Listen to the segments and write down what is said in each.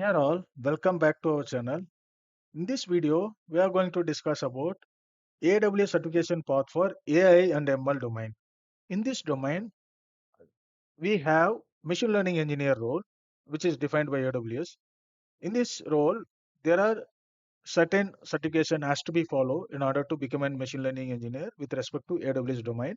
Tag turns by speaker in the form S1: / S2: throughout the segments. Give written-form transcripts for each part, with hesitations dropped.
S1: Here all, welcome back to our channel. In this video, we are going to discuss about AWS certification path for AI and ML domain. In this domain, we have machine learning engineer role, which is defined by AWS. In this role, there are certain certification has to be followed in order to become a machine learning engineer with respect to AWS domain.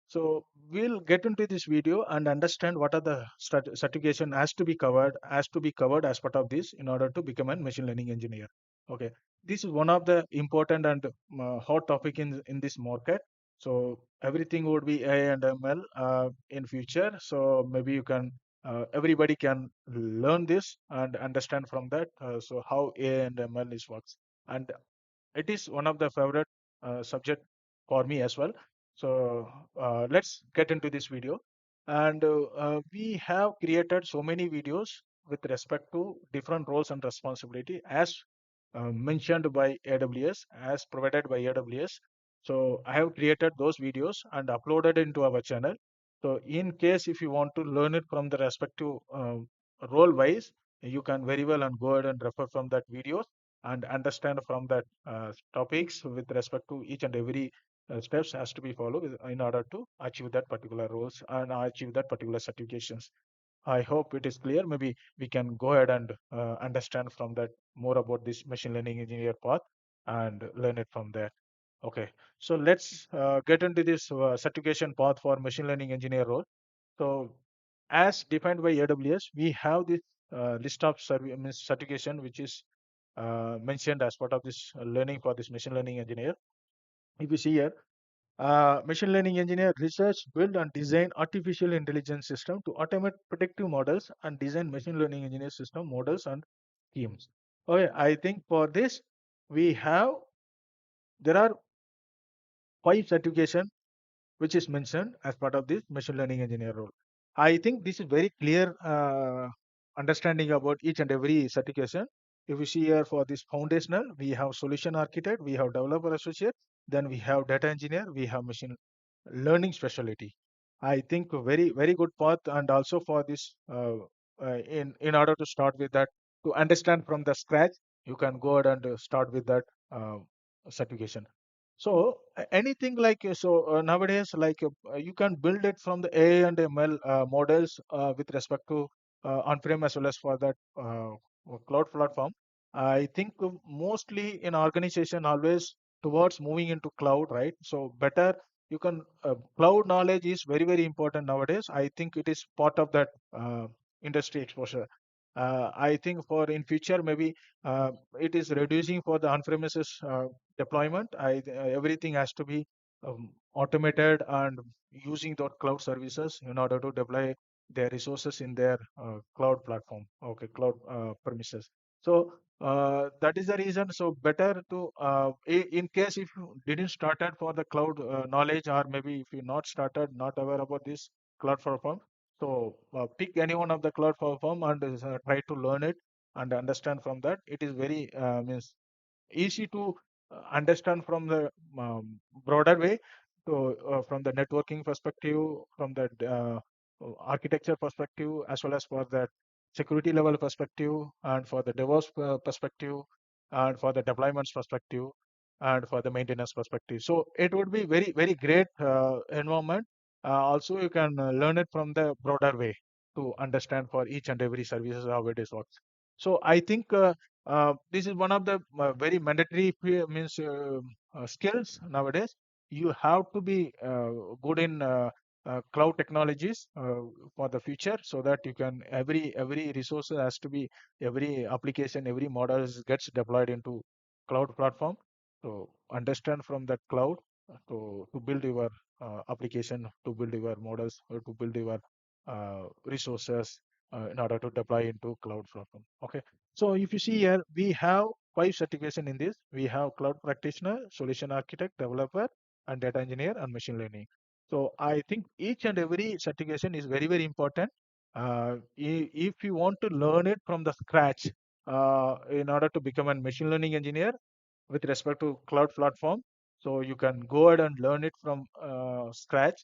S1: So we'll get into this video and understand what are the certification has to be covered as part of this in order to become a machine learning engineer. Okay, this is one of the important and hot topic in this market. So everything would be AI and ML in future. So maybe you can everybody can learn this and understand from that. So how AI and ML is works, and it is one of the favorite subject for me as well. So let's get into this video. And we have created so many videos with respect to different roles and responsibility as mentioned by AWS, as provided by AWS. So I have created those videos and uploaded into our channel. So in case if you want to learn it from the respective role wise, you can very well and go ahead and refer from that videos and understand from that topics with respect to each and every steps has to be followed in order to achieve that particular roles and achieve that particular certifications. I hope it is clear. Maybe we can go ahead and understand from that more about this machine learning engineer path and learn it from there. Okay, so let's get into this certification path for machine learning engineer role. So as defined by AWS, we have this list of certification which is mentioned as part of this learning for this machine learning engineer. If you see here, machine learning engineer research, build and design artificial intelligence system to automate predictive models and design machine learning engineer system models and schemes. Okay, I think for this we have there are five certification which is mentioned as part of this machine learning engineer role. I think this is very clear understanding about each and every certification. If you see here for this foundational, we have solution architect, we have developer associate, then we have data engineer, we have machine learning specialty. I think a very good path, and also for this in order to start with that to understand from the scratch, you can go ahead and start with that certification. So anything like nowadays, like you can build it from the AI and ML models with respect to on-prem as well as for that cloud platform. I think mostly in organization always towards moving into cloud, right? So better you can cloud knowledge is very important nowadays. I think it is part of that industry exposure. I think for in future maybe it is reducing for the on-premises deployment. Everything has to be automated and using those cloud services in order to deploy their resources in their cloud platform, okay, cloud premises. So that is the reason. So better to in case if you didn't started for the cloud knowledge, or maybe if you not started, not aware about this cloud platform, so pick any one of the cloud platform and try to learn it and understand from that. It is very means easy to understand from the broader way. So from the networking perspective, from the architecture perspective, as well as for that security level perspective, and for the DevOps perspective, and for the deployments perspective, and for the maintenance perspective. So it would be very great environment. Also, you can learn it from the broader way to understand for each and every services how it is works. So I think this is one of the very mandatory skills nowadays. You have to be good in cloud technologies for the future, so that you can every resource has to be every application, every model gets deployed into cloud platform. So understand from that cloud to build your application, to build your models, or to build your resources in order to deploy into cloud platform. Okay. So if you see here, we have five certification in this. We have cloud practitioner, solution architect, developer, and data engineer, and machine learning. So I think each and every certification is very important. If you want to learn it from the scratch, in order to become a machine learning engineer with respect to cloud platform, so you can go ahead and learn it from scratch.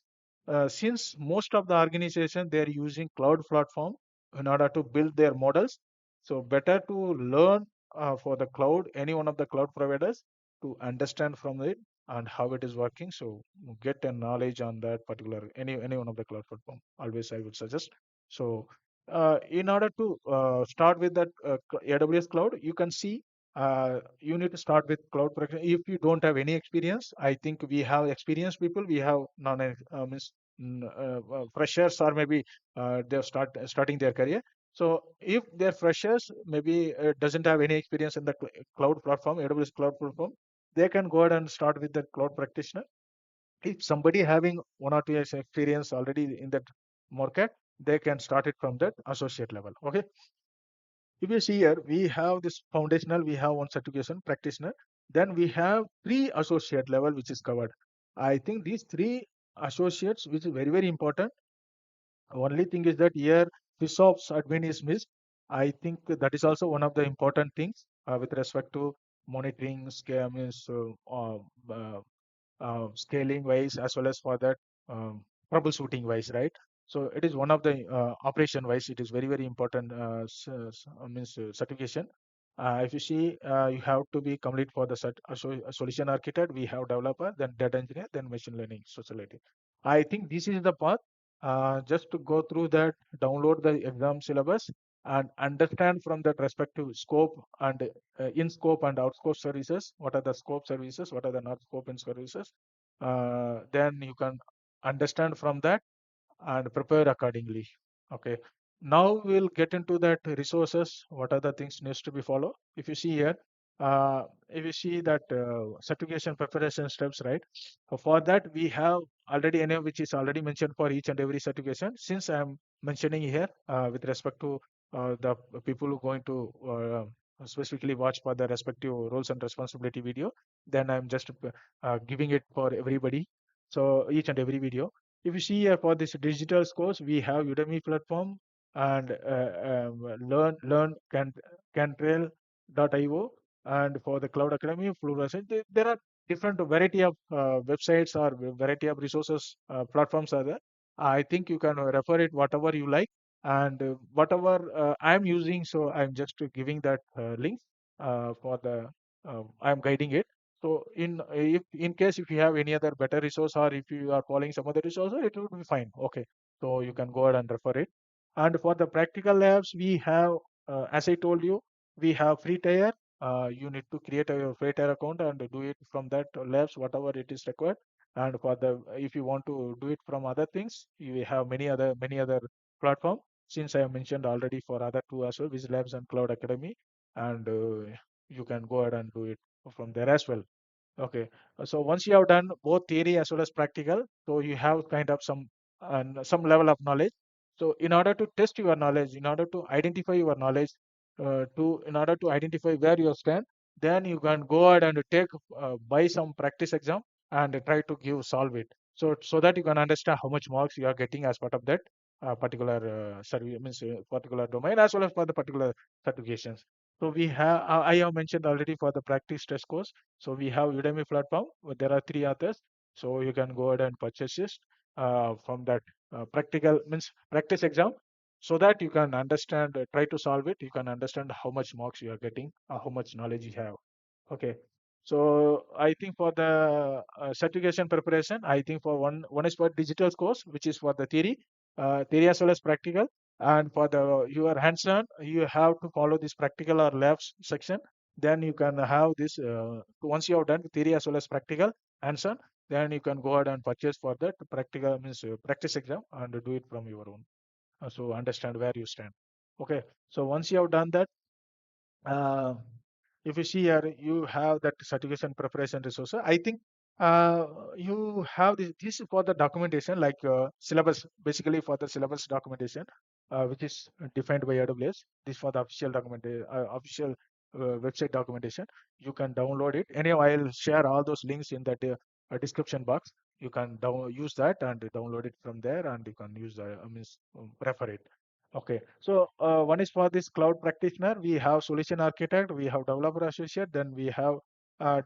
S1: Since most of the organization they are using cloud platform in order to build their models, So better to learn for the cloud, any one of the cloud providers, to understand from it and how it is working. So get a knowledge on that particular any one of the cloud platform. Always I would suggest. So in order to start with that AWS cloud, you can see you need to start with cloud protection. If you don't have any experience, I think we have experienced people. We have non means freshers, or maybe they're starting their career. So if they're freshers, maybe doesn't have any experience in the cloud platform, AWS cloud platform, they can go ahead and start with the cloud practitioner. If somebody having 1 or 2 years experience already in that market, they can start it from that associate level. Okay. If you see here, we have this foundational, we have one certification practitioner, then we have three associate level which is covered. I think these three associates, which is very, very important. Only thing is that here FISOPS admin is missed. I think that is also one of the important things with respect to monitoring scam is scaling wise, as well as for that troubleshooting wise, right? So it is one of the operation wise, it is very, very important certification. If you see, you have to be complete for the solution architect. We have developer, then data engineer, then machine learning specialty. I think this is the path. Just to go through that, download the exam syllabus and understand from that respective scope and in scope and out scope services. What are the scope services? What are the not scope in services? Then you can understand from that and prepare accordingly. Okay. Now we'll get into that resources. What are the things needs to be followed? If you see here, if you see that certification preparation steps, right? For that we have already any which is already mentioned for each and every certification. Since I'm mentioning here with respect to the people who are going to specifically watch for the respective roles and responsibility video, then I'm just giving it for everybody. So each and every video. If you see here for this digital course, we have Udemy platform and Cantrill.io, and for the Cloud Academy, Fluorescent. There are different variety of websites or variety of resources platforms are there. I think you can refer it whatever you like, and whatever I'm using. So I'm just giving that link for the I'm guiding it. So in if in case if you have any other better resource, or if you are following some other resource, it will be fine. Okay, so you can go ahead and refer it. And for the practical labs, we have, as I told you, we have free tier. You need to create a free tier account and do it from that labs, whatever it is required. And for the if you want to do it from other things, you have many other platform. Since I have mentioned already for other two as well, Whizlabs and Cloud Academy, and you can go ahead and do it from there as well. Okay. So once you have done both theory as well as practical, so you have kind of some level of knowledge. So in order to test your knowledge, in order to identify your knowledge, in order to identify where you stand, then you can go ahead and take buy some practice exam and try to solve it. So that you can understand how much marks you are getting as part of that particular survey, means particular domain, as well as for the particular certifications. So we have I have mentioned already for the practice test course. So we have Udemy platform. There are three others. So you can go ahead and purchase this from that practical means practice exam, so that you can understand, try to solve it. You can understand how much marks you are getting, how much knowledge you have. Okay. So I think for the certification preparation, I think for one is for digital course, which is for the theory as well as practical. And for the your hands-on, you have to follow this practical or labs section. Then you can have this once you have done theory as well as practical hands-on, then you can go ahead and purchase for that practical means practice exam and do it from your own. So understand where you stand. Okay. So once you have done that, uh, if you see here, you have that certification preparation resource. I think uh, you have this is for the documentation, like syllabus, basically for the syllabus documentation, which is defined by AWS. This for the official official website documentation. You can download it. Anyhow, I'll share all those links in that description box. You can use that and download it from there, and you can use means refer it. Okay, so one is for this cloud practitioner. We have solution architect, we have developer associate, then we have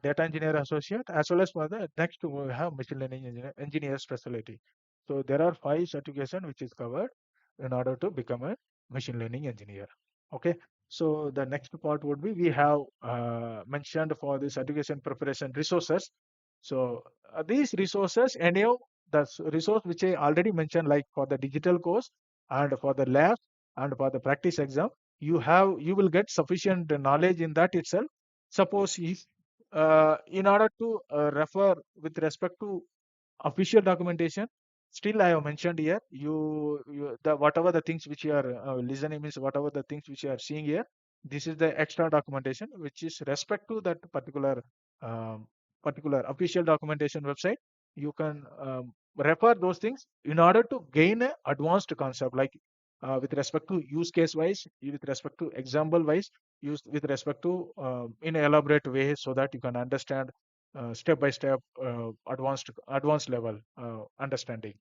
S1: data engineer associate, as well as for the next we have machine learning engineer specialty. So there are 5 certification which is covered in order to become a machine learning engineer. Okay, So the next part would be we have mentioned for this education preparation resources. So these resources, any of resource which I already mentioned, like for the digital course and for the labs and for the practice exam, you will get sufficient knowledge in that itself. Suppose if in order to refer with respect to official documentation, still I have mentioned here, you the whatever the things which you are listening means whatever the things which you are seeing here, this is the extra documentation which is respect to that um, particular official documentation website. You can refer those things in order to gain a advanced concept, like with respect to use case wise, with respect to example wise, use with respect to in elaborate way, so that you can understand step by step advanced level understanding.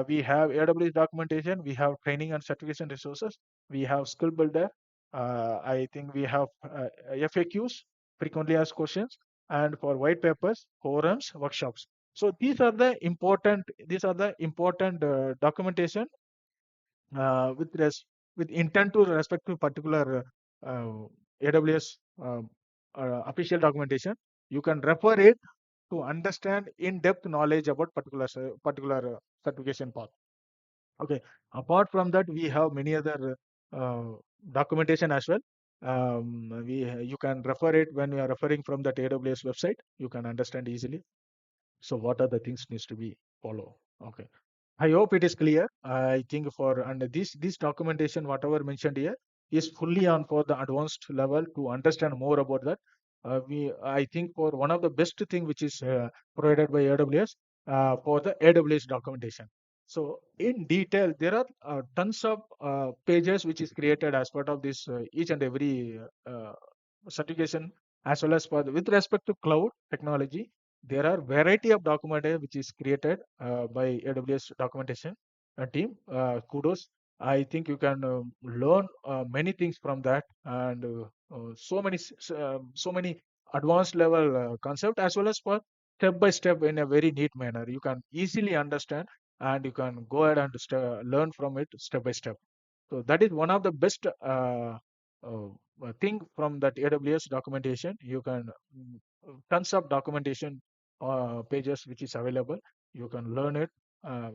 S1: We have AWS documentation, we have training and certification resources, we have skill builder. I think we have FAQs, frequently asked questions, and for white papers, forums, workshops. So these are the important documentation uh, with res- with intent to respect to particular AWS official documentation. You can refer it to understand in-depth knowledge about particular certification path. Okay. Apart from that, we have many other documentation as well. You can refer it when you are referring from that AWS website. You can understand easily. So what are the things needs to be follow? Okay. I hope it is clear. I think for and this documentation, whatever mentioned here, is fully on for the advanced level to understand more about that. I think for one of the best thing which is provided by AWS for the AWS documentation. So in detail, there are tons of pages which is created as part of this each and every certification, as well as for with respect to cloud technology. There are variety of documentation which is created by AWS documentation team. Kudos. I think you can learn many things from that, and so many advanced level concept, as well as for step by step in a very neat manner. You can easily understand, and you can go ahead and learn from it step by step. So that is one of the best thing from that AWS documentation. You can tons of documentation pages which is available. You can learn it. Uh,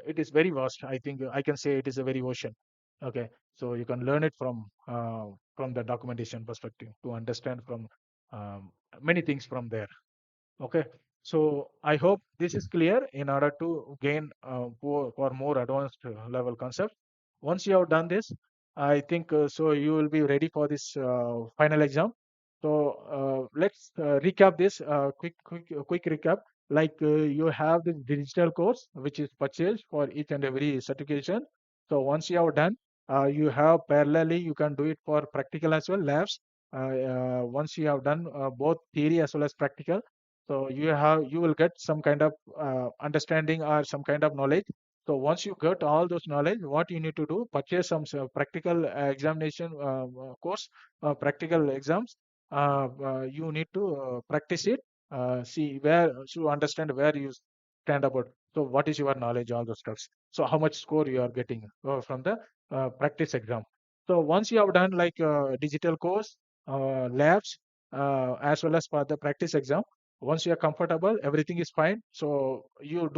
S1: it is very vast. I think I can say it is a very ocean. Okay, so you can learn it from the documentation perspective to understand from um, many things from there. Okay, so I hope this is clear in order to gain for more advanced level concept. Once you have done this, I think so you will be ready for this final exam. So let's recap this quick recap. Like you have the digital course which is purchased for each and every certification. So once you have done, you have parallelly you can do it for practical as well labs. Once you have done both theory as well as practical, so you will get some kind of understanding or some kind of knowledge. So once you get all those knowledge, what you need to do, purchase some practical examination course, practical exams. You need to practice it, see where to understand where you stand about. So what is your knowledge, all those stuffs. So how much score you are getting from the practice exam. So once you have done like digital course, labs, as well as for the practice exam, once you are comfortable, everything is fine. So you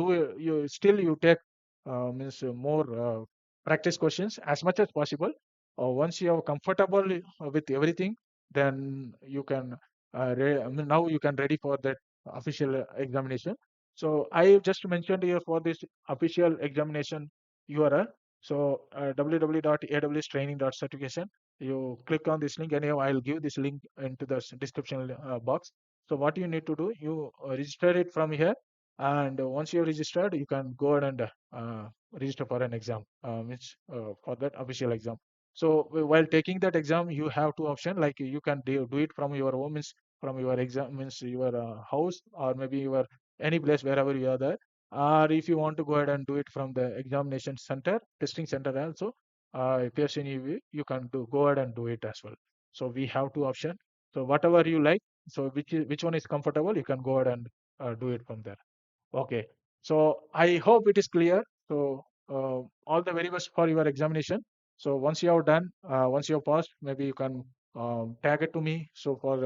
S1: still you take means more practice questions as much as possible. Once you are comfortable with everything, then you can I mean, now you can ready for that official examination. So I just mentioned here for this official examination URL. So www.awstraining.certification. You click on this link. Anyhow, I'll give this link into the description box. So what you need to do, you register it from here, and once you're registered, you can go ahead and register for an exam, which for that official exam. So while taking that exam, you have two options. Like you can do it from your home, means from your exam, means your house, or maybe your any place wherever you are there. Or if you want to go ahead and do it from the examination center, testing center also, if there's any way, you can go ahead and do it as well. So we have two options. So whatever you like, so which one is comfortable, you can go ahead and do it from there. Okay. So I hope it is clear. So all the very best for your examination. So once you have done, once you have passed, maybe you can tag it to me. So for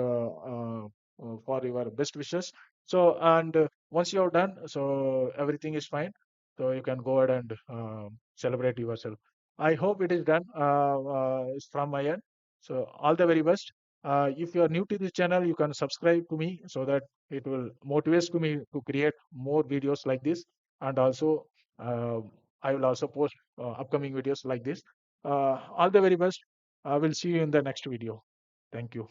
S1: your best wishes. So and once you have done, so everything is fine. So you can go ahead and celebrate yourself. I hope it is done from my end. So all the very best. If you are new to this channel, you can subscribe to me so that it will motivate to me to create more videos like this. And also, uh, I will also post upcoming videos like this. All the very best. I will see you in the next video. Thank you.